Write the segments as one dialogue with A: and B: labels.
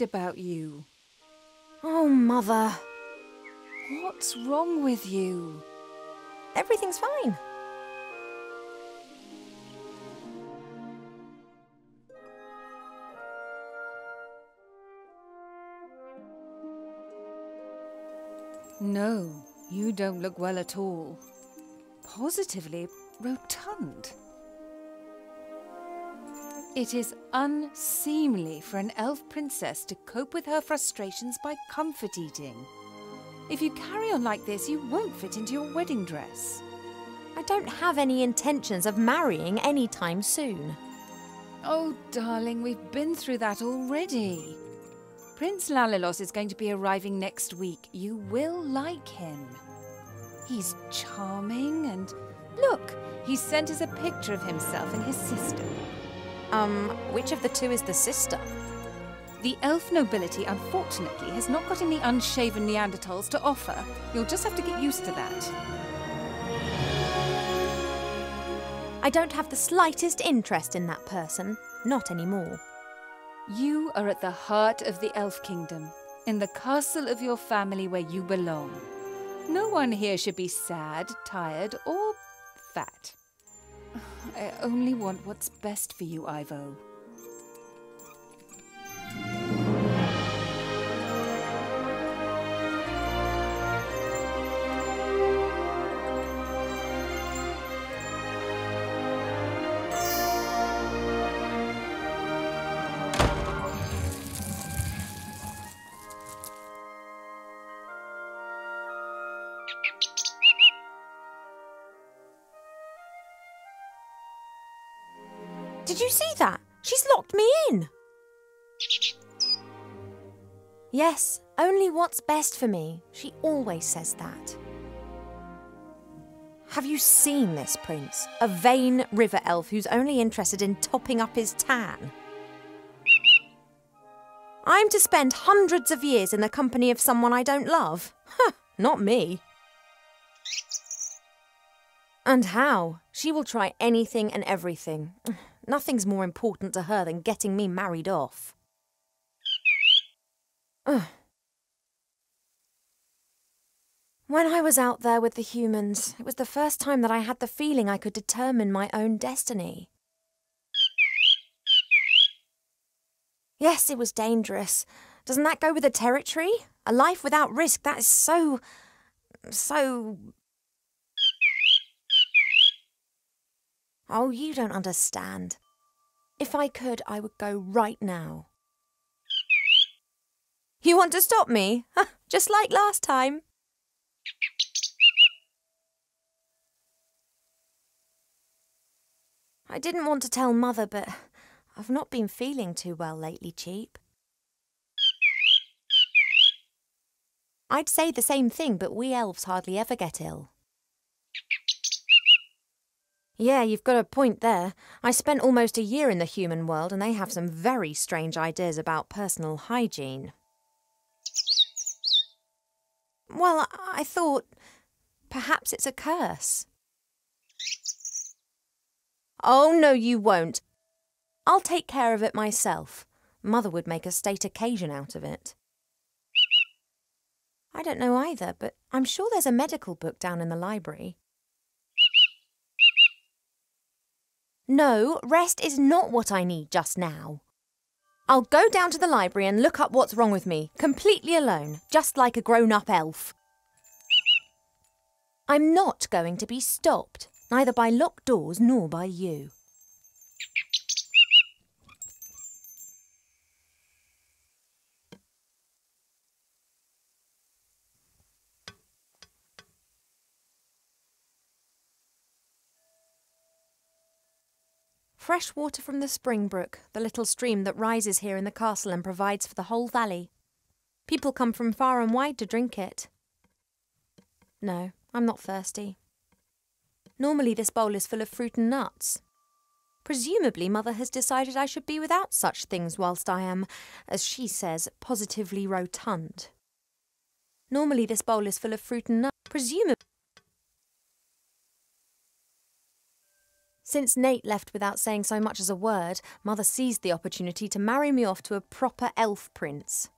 A: worried about you.
B: Oh, Mother.
A: What's wrong with you?
B: Everything's fine.
A: No, you don't look well at all. Positively rotund. It is unseemly for an elf princess to cope with her frustrations by comfort eating. If you carry on like this, you won't fit into your wedding dress.
B: I don't have any intentions of marrying anytime soon.
A: Oh, darling, we've been through that already. Prince Lalilos is going to be arriving next week. You will like him. He's charming and... Look, he sent us a picture of himself and his sister.
B: Which of the two is the sister?
A: The elf nobility, unfortunately, has not got any unshaven Neanderthals to offer. You'll just have to get used to that.
B: I don't have the slightest interest in that person. Not anymore.
A: You are at the heart of the elf kingdom, in the castle of your family where you belong. No one here should be sad, tired, or fat. I only want what's best for you, Ivo.
B: Did you see that? She's locked me in. Yes, only what's best for me. She always says that. Have you seen this prince? A vain river elf who's only interested in topping up his tan. I'm to spend hundreds of years in the company of someone I don't love? Huh, not me. And how? She will try anything and everything. Nothing's more important to her than getting me married off. Ugh. When I was out there with the humans, it was the first time that I had the feeling I could determine my own destiny. Yes, it was dangerous. Doesn't that go with the territory? A life without risk, that is so... Oh, you don't understand. If I could, I would go right now. You want to stop me? Just like last time. I didn't want to tell Mother, but I've not been feeling too well lately, Cheap. I'd say the same thing, but we elves hardly ever get ill. Yeah, you've got a point there. I spent almost a year in the human world and they have some very strange ideas about personal hygiene. Well, I thought perhaps it's a curse. Oh, no, you won't. I'll take care of it myself. Mother would make a state occasion out of it. I don't know either, but I'm sure there's a medical book down in the library. No, rest is not what I need just now. I'll go down to the library and look up what's wrong with me, completely alone, just like a grown-up elf. I'm not going to be stopped, neither by locked doors nor by you. Fresh water from the spring brook, the little stream that rises here in the castle and provides for the whole valley. People come from far and wide to drink it. No, I'm not thirsty. Normally this bowl is full of fruit and nuts. Presumably Mother has decided I should be without such things whilst I am, as she says, positively rotund. Normally this bowl is full of fruit and nuts. Presumably... Since Nate left without saying so much as a word, Mother seized the opportunity to marry me off to a proper elf prince.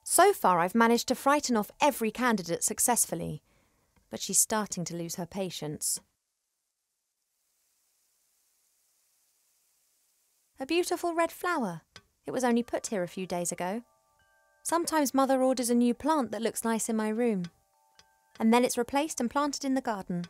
B: So far I've managed to frighten off every candidate successfully, but she's starting to lose her patience. A beautiful red flower. It was only put here a few days ago. Sometimes Mother orders a new plant that looks nice in my room, and then it's replaced and planted in the garden.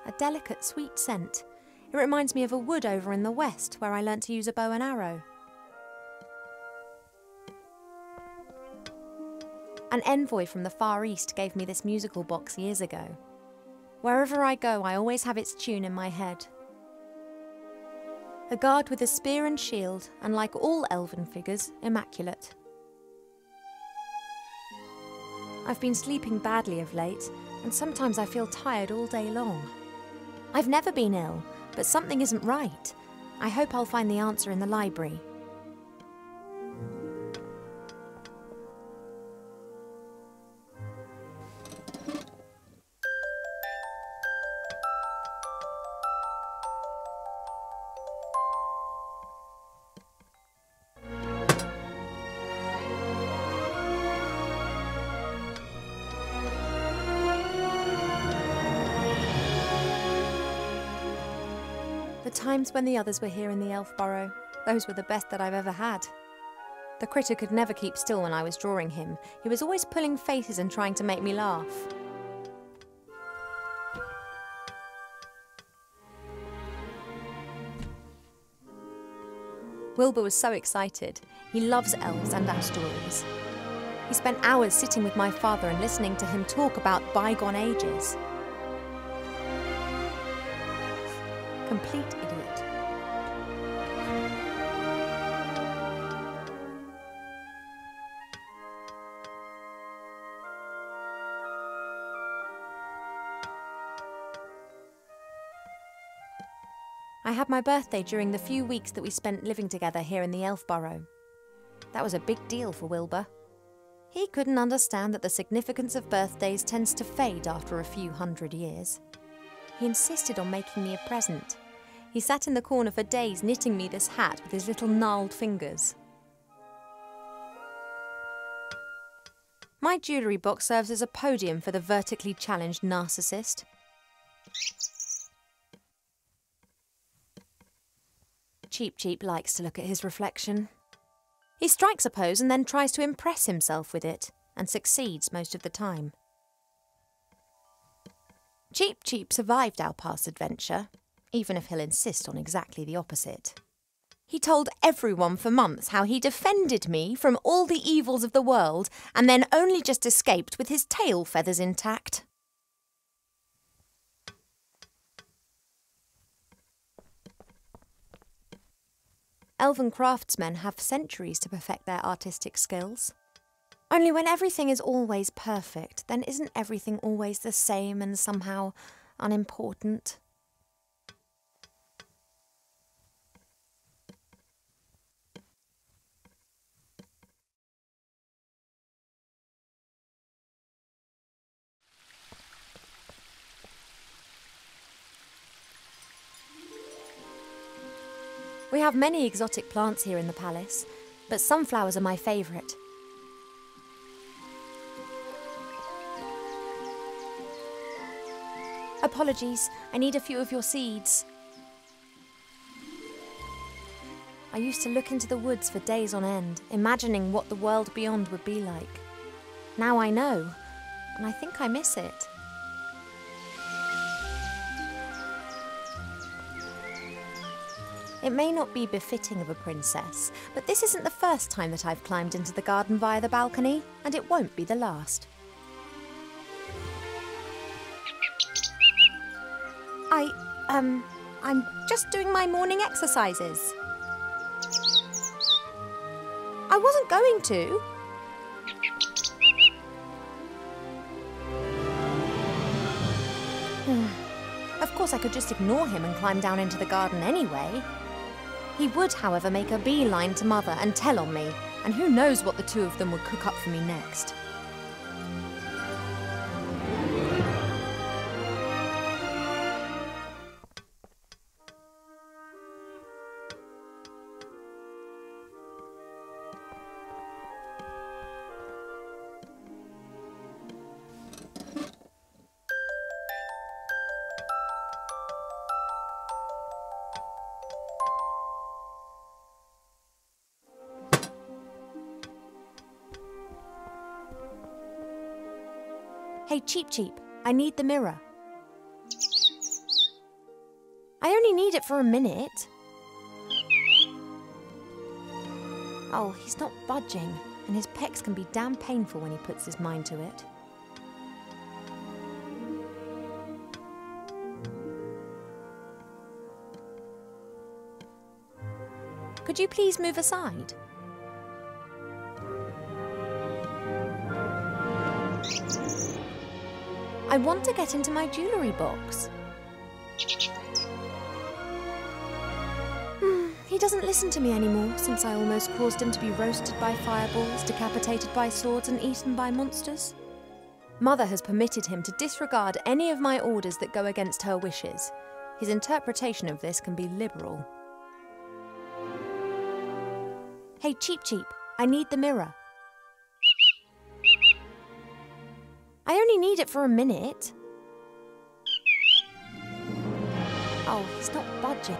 B: A delicate, sweet scent. It reminds me of a wood over in the west where I learnt to use a bow and arrow. An envoy from the Far East gave me this musical box years ago. Wherever I go, I always have its tune in my head. A guard with a spear and shield, and like all elven figures, immaculate. I've been sleeping badly of late, and sometimes I feel tired all day long. I've never been ill, but something isn't right. I hope I'll find the answer in the library. The times when the others were here in the elf burrow, those were the best that I've ever had. The critter could never keep still when I was drawing him. He was always pulling faces and trying to make me laugh. Wilbur was so excited. He loves elves and our stories. He spent hours sitting with my father and listening to him talk about bygone ages. Complete idiot. I had my birthday during the few weeks that we spent living together here in the elf burrow. That was a big deal for Wilbur. He couldn't understand that the significance of birthdays tends to fade after a few hundred years. He insisted on making me a present. He sat in the corner for days knitting me this hat with his little gnarled fingers. My jewellery box serves as a podium for the vertically challenged narcissist. Cheep Cheep likes to look at his reflection. He strikes a pose and then tries to impress himself with it, and succeeds most of the time. Cheep Cheep survived our past adventure, even if he'll insist on exactly the opposite. He told everyone for months how he defended me from all the evils of the world and then only just escaped with his tail feathers intact. Elven craftsmen have centuries to perfect their artistic skills. Only when everything is always perfect, then isn't everything always the same and somehow unimportant? We have many exotic plants here in the palace, but sunflowers are my favourite. Apologies, I need a few of your seeds. I used to look into the woods for days on end, imagining what the world beyond would be like. Now I know, and I think I miss it. It may not be befitting of a princess, but this isn't the first time that I've climbed into the garden via the balcony, and it won't be the last. I'm just doing my morning exercises. I wasn't going to. Of course, I could just ignore him and climb down into the garden anyway. He would, however, make a beeline to Mother and tell on me, And who knows what the two of them would cook up for me next. Hey, Cheep Cheep, I need the mirror. I only need it for a minute. Oh, he's not budging, and his pecs can be damn painful when he puts his mind to it. Could you please move aside? I want to get into my jewellery box. He doesn't listen to me anymore since I almost caused him to be roasted by fireballs, decapitated by swords and eaten by monsters. Mother has permitted him to disregard any of my orders that go against her wishes. His interpretation of this can be liberal. Hey, Cheep Cheep, I need the mirror. I only need it for a minute. Oh, he's not budging.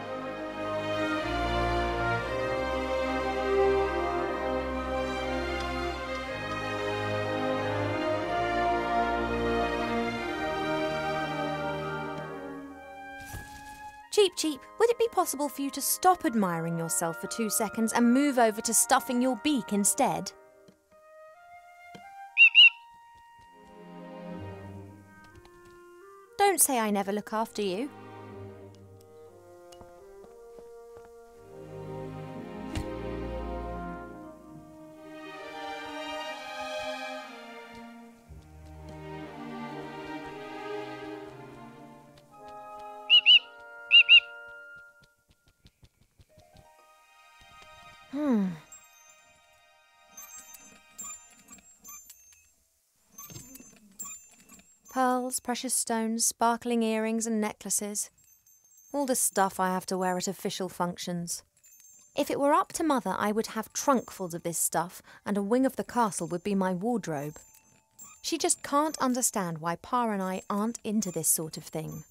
B: Cheep Cheep, would it be possible for you to stop admiring yourself for 2 seconds and move over to stuffing your beak instead? Don't say I never look after you. Pearls, precious stones, sparkling earrings and necklaces. All the stuff I have to wear at official functions. If it were up to Mother, I would have trunkfuls of this stuff, and a wing of the castle would be my wardrobe. She just can't understand why Pa and I aren't into this sort of thing.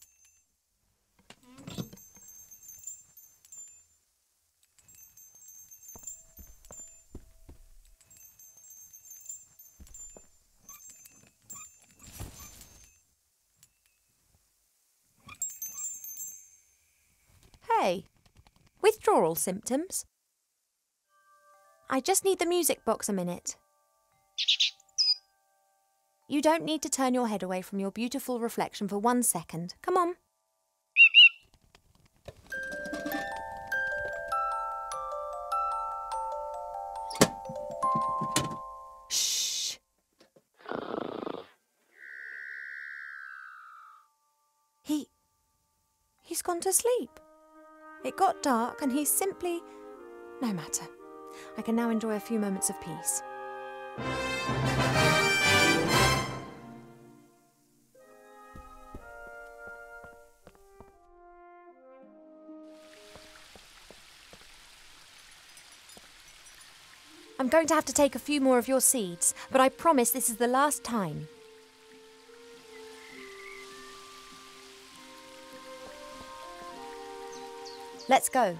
B: Hey, withdrawal symptoms? I just need the music box a minute. You don't need to turn your head away from your beautiful reflection for 1 second. Come on. Shh. He's gone to sleep. It got dark and he's simply... No matter. I can now enjoy a few moments of peace. I'm going to have to take a few more of your seeds, but I promise this is the last time. Let's go.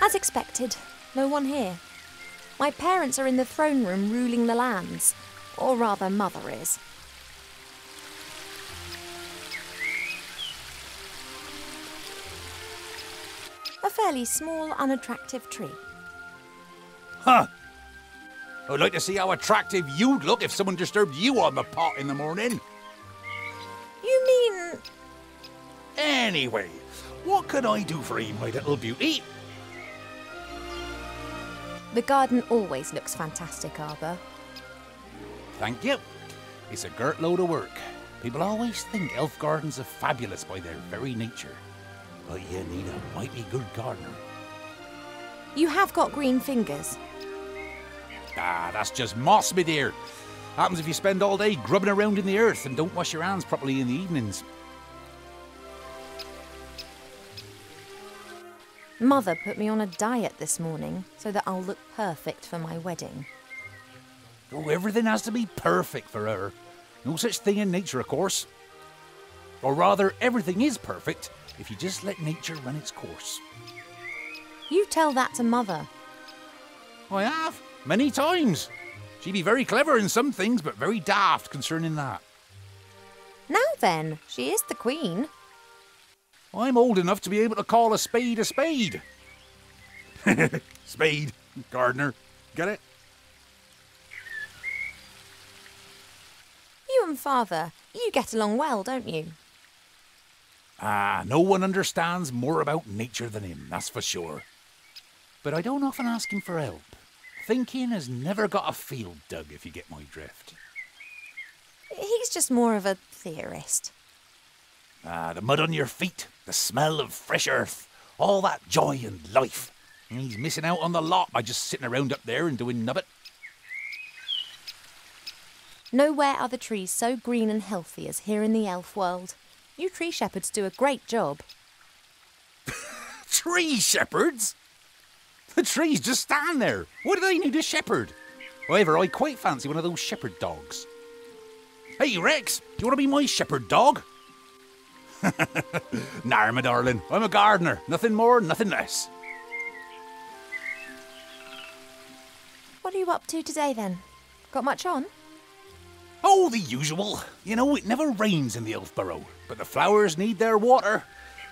B: As expected, no one here. My parents are in the throne room ruling the lands, or rather Mother is. A fairly small, unattractive tree.
C: Huh. I'd like to see how attractive you'd look if someone disturbed you on the pot in the morning.
B: You mean...
C: Anyway, what could I do for you, my little beauty?
B: The garden always looks fantastic, Arthur.
C: Thank you. It's a girt load of work. People always think elf gardens are fabulous by their very nature. But you need a mighty good gardener.
B: You have got green fingers.
C: Ah, that's just moss, me dear. Happens if you spend all day grubbing around in the earth and don't wash your hands properly in the evenings.
B: Mother put me on a diet this morning so that I'll look perfect for my wedding.
C: Oh, everything has to be perfect for her. No such thing in nature, of course. Or rather, everything is perfect if you just let nature run its course.
B: You tell that to Mother.
C: I have, many times. She'd be very clever in some things, but very daft concerning that.
B: Now then, she is the Queen.
C: I'm old enough to be able to call a spade a spade. Spade, gardener, get it?
B: You and Father, you get along well, don't you?
C: Ah, no one understands more about nature than him, that's for sure. But I don't often ask him for help. Thinking has never got a field dug, if you get my drift.
B: He's just more of a theorist.
C: Ah, the mud on your feet, the smell of fresh earth, all that joy and life. And he's missing out on the lot by just sitting around up there and doing nubbit.
B: Nowhere are the trees so green and healthy as here in the elf world. You tree shepherds do a great job.
C: Tree shepherds? The trees just stand there. What do they need a shepherd? However, I quite fancy one of those shepherd dogs. Hey, Rex, do you want to be my shepherd dog? Nah, my darling, I'm a gardener. Nothing more, nothing less.
B: What are you up to today then? Got much on?
C: Oh, the usual. You know, it never rains in the elf burrow, but the flowers need their water,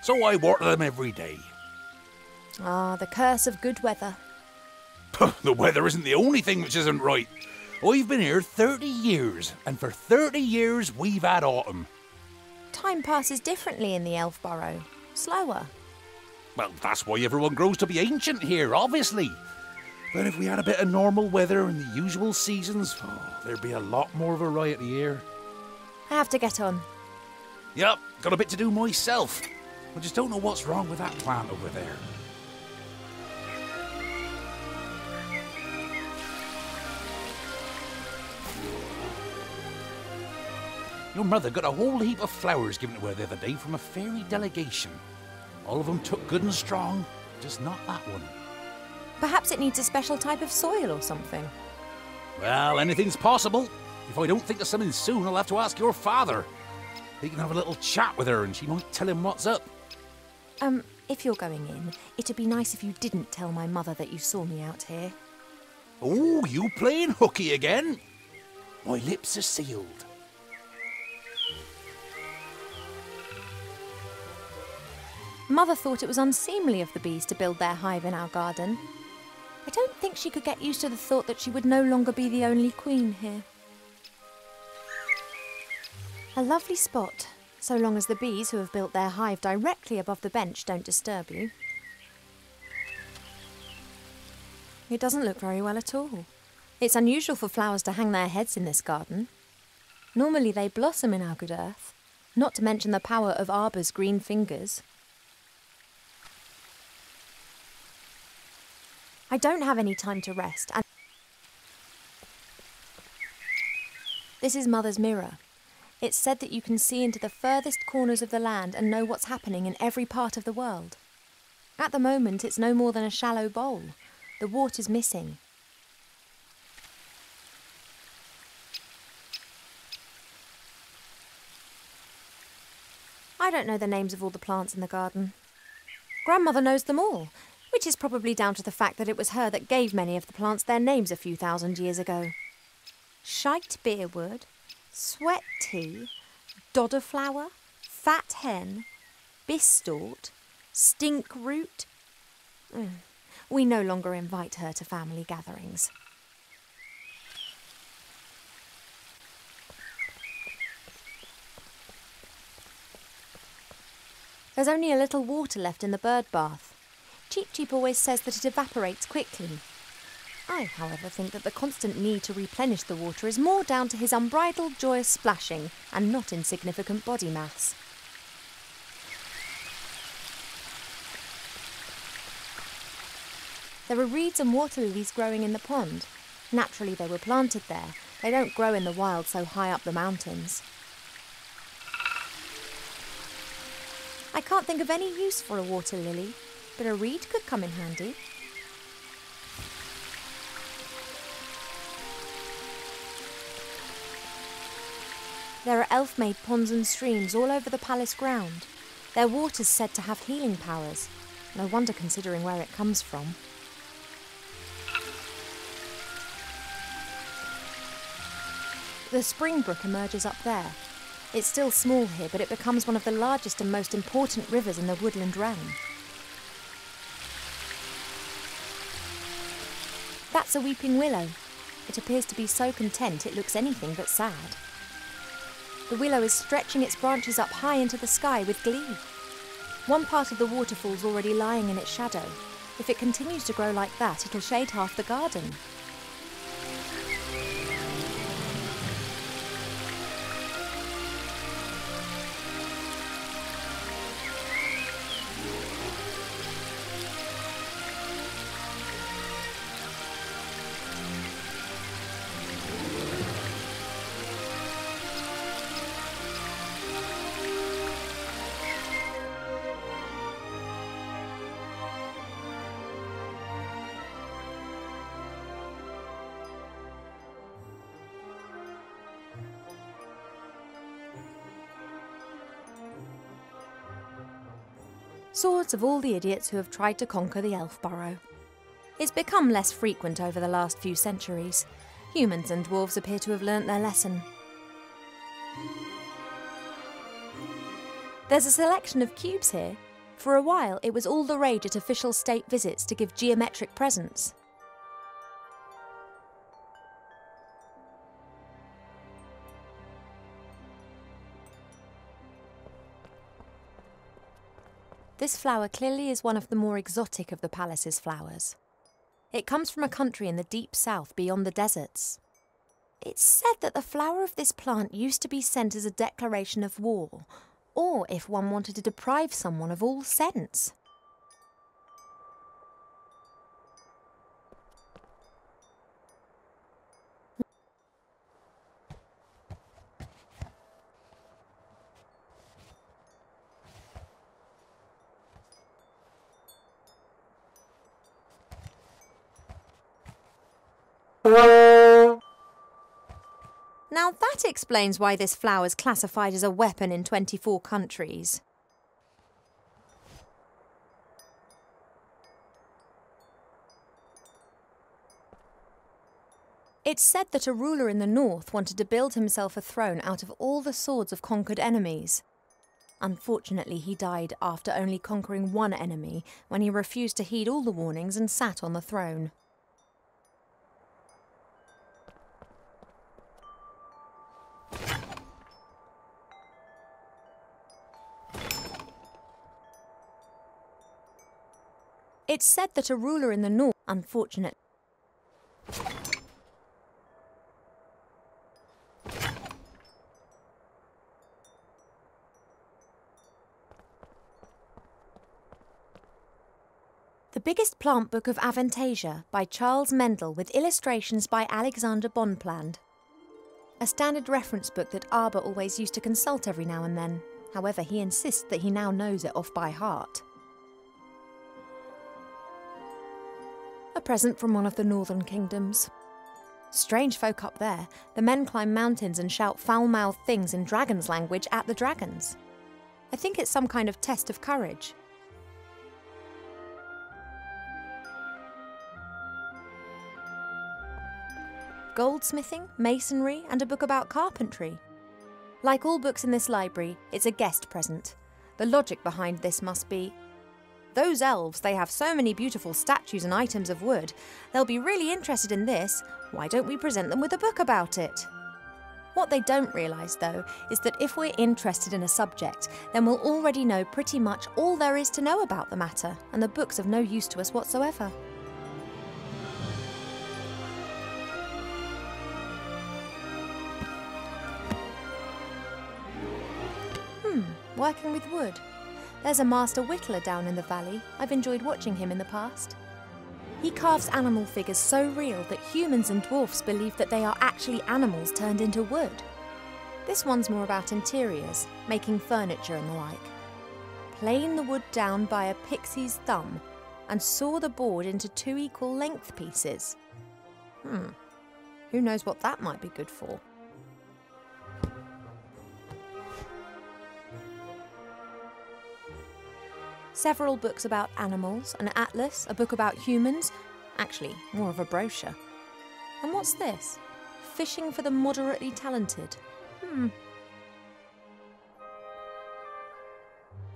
C: so I water them every day.
B: Ah, the curse of good weather.
C: The weather isn't the only thing which isn't right. I've been here 30 years, and for 30 years we've had autumn.
B: Time passes differently in the elf burrow. Slower.
C: Well, that's why everyone grows to be ancient here, obviously. But if we had a bit of normal weather and the usual seasons, there'd be a lot more variety here.
B: I have to get on.
C: Yep, got a bit to do myself. I just don't know what's wrong with that plant over there. Your mother got a whole heap of flowers given to her the other day from a fairy delegation. All of them took good and strong, just not that one.
B: Perhaps it needs a special type of soil or something.
C: Well, anything's possible. If I don't think of something soon, I'll have to ask your father. He can have a little chat with her and she might tell him what's up.
B: If you're going in, it'd be nice if you didn't tell my mother that you saw me out here.
C: Oh, you playing hooky again? My lips are sealed.
B: Mother thought it was unseemly of the bees to build their hive in our garden. I don't think she could get used to the thought that she would no longer be the only queen here. A lovely spot, so long as the bees who have built their hive directly above the bench don't disturb you. It doesn't look very well at all. It's unusual for flowers to hang their heads in this garden. Normally they blossom in our good earth, not to mention the power of Arbor's green fingers. I don't have any time to rest, and this is Mother's mirror. It's said that you can see into the furthest corners of the land and know what's happening in every part of the world. At the moment, it's no more than a shallow bowl. The water's missing. I don't know the names of all the plants in the garden. Grandmother knows them all, which is probably down to the fact that it was her that gave many of the plants their names a few thousand years ago. Shite beerwood, sweat tea, dodder flower, fat hen, bistort, stink root. We no longer invite her to family gatherings. There's only a little water left in the bird bath. Cheep Cheep always says that it evaporates quickly. I, however, think that the constant need to replenish the water is more down to his unbridled, joyous splashing and not insignificant body mass. There are reeds and water lilies growing in the pond. Naturally, they were planted there. They don't grow in the wild so high up the mountains. I can't think of any use for a water lily, but a reed could come in handy. There are elf-made ponds and streams all over the palace ground. Their water's said to have healing powers. No wonder considering where it comes from. The spring brook emerges up there. It's still small here, but it becomes one of the largest and most important rivers in the woodland realm. That's a weeping willow. It appears to be so content it looks anything but sad. The willow is stretching its branches up high into the sky with glee. One part of the waterfall's already lying in its shadow. If it continues to grow like that, it'll shade half the garden. Swords of all the idiots who have tried to conquer the elf burrow. It's become less frequent over the last few centuries. Humans and dwarves appear to have learnt their lesson. There's a selection of cubes here. For a while, it was all the rage at official state visits to give geometric presents. This flower clearly is one of the more exotic of the palace's flowers. It comes from a country in the deep south beyond the deserts. It's said that the flower of this plant used to be sent as a declaration of war, or if one wanted to deprive someone of all sense. Now that explains why this flower is classified as a weapon in 24 countries. It's said that a ruler in the north wanted to build himself a throne out of all the swords of conquered enemies. Unfortunately, he died after only conquering one enemy when he refused to heed all the warnings and sat on the throne. It's said that a ruler in the north, unfortunately. The Biggest Plant Book of Aventásia by Charles Mendel with illustrations by Alexander Bonpland. A standard reference book that Arbor always used to consult every now and then. However, he insists that he now knows it off by heart. A present from one of the northern kingdoms. Strange folk up there. The men climb mountains and shout foul-mouthed things in dragon's language at the dragons. I think it's some kind of test of courage. Goldsmithing, masonry, and a book about carpentry. Like all books in this library, it's a guest present. The logic behind this must be, those elves, they have so many beautiful statues and items of wood. They'll be really interested in this. Why don't we present them with a book about it? What they don't realise, though, is that if we're interested in a subject, then we'll already know pretty much all there is to know about the matter, and the book's of no use to us whatsoever. working with wood. There's a master whittler down in the valley. I've enjoyed watching him in the past. He carves animal figures so real that humans and dwarfs believe that they are actually animals turned into wood. This one's more about interiors, making furniture and the like. Plane the wood down by a pixie's thumb and saw the board into 2 equal length pieces. Who knows what that might be good for? Several books about animals, an atlas, a book about humans. Actually, more of a brochure. And what's this? Fishing for the moderately talented.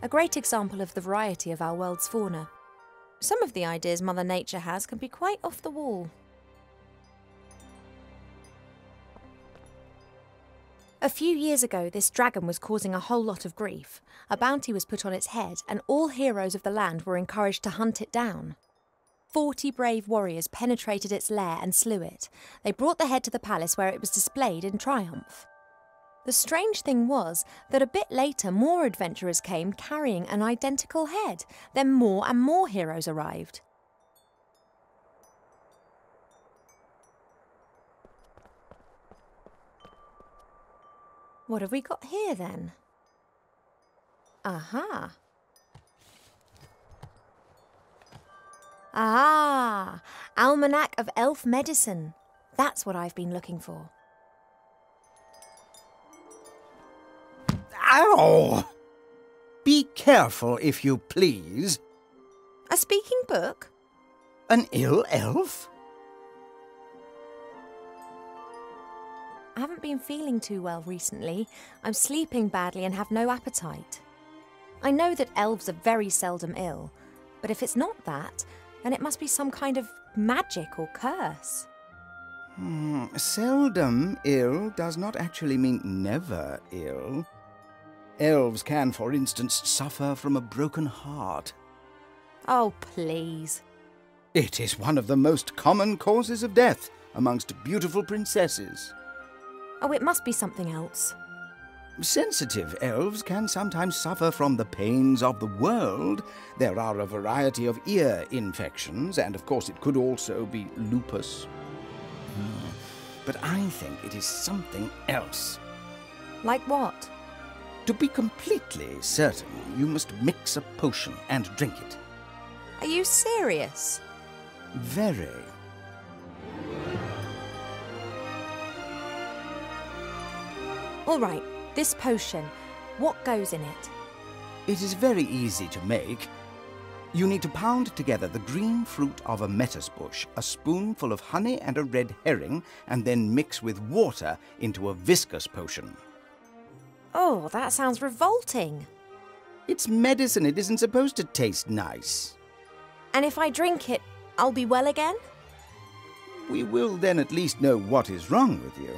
B: A great example of the variety of our world's fauna. Some of the ideas Mother Nature has can be quite off the wall. A few years ago, this dragon was causing a whole lot of grief. A bounty was put on its head, and all heroes of the land were encouraged to hunt it down. 40 brave warriors penetrated its lair and slew it. They brought the head to the palace where it was displayed in triumph. The strange thing was that a bit later more adventurers came carrying an identical head. Then more and more heroes arrived. What have we got here then? Aha! Ah! Almanac of Elf Medicine. That's what I've been looking for.
D: Ow! Be careful, if you please.
B: A speaking book?
D: An ill elf?
B: I haven't been feeling too well recently. I'm sleeping badly and have no appetite. I know that elves are very seldom ill, but if it's not that, then it must be some kind of magic or curse.
D: Seldom ill does not actually mean never ill. Elves can, for instance, suffer from a broken heart.
B: Oh, please.
D: It is one of the most common causes of death amongst beautiful princesses.
B: Oh, it must be something else.
D: Sensitive elves can sometimes suffer from the pains of the world. There are a variety of ear infections, and of course it could also be lupus. But I think it is something else.
B: Like what?
D: To be completely certain, you must mix a potion and drink it.
B: Are you serious?
D: Very.
B: All right, this potion, what goes in it?
D: It is very easy to make. You need to pound together the green fruit of a metis bush, a spoonful of honey and a red herring, and then mix with water into a viscous potion.
B: Oh, that sounds revolting.
D: It's medicine. It isn't supposed to taste nice.
B: And if I drink it, I'll be well again?
D: We will then at least know what is wrong with you.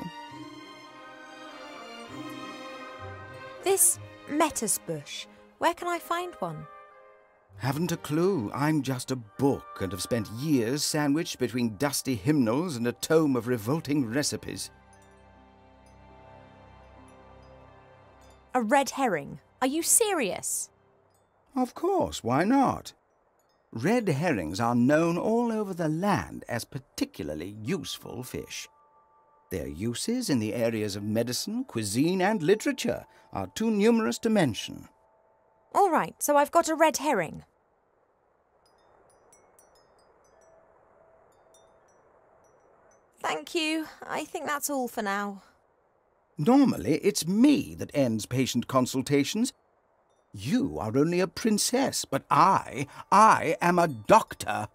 B: This metis bush, where can I find one?
D: Haven't a clue. I'm just a book and have spent years sandwiched between dusty hymnals and a tome of revolting recipes.
B: A red herring? Are you serious?
D: Of course, why not? Red herrings are known all over the land as particularly useful fish. Their uses in the areas of medicine, cuisine, and literature are too numerous to mention.
B: All right, so I've got a red herring. Thank you. I think that's all for now.
D: Normally, it's me that ends patient consultations. You are only a princess, but I am a doctor.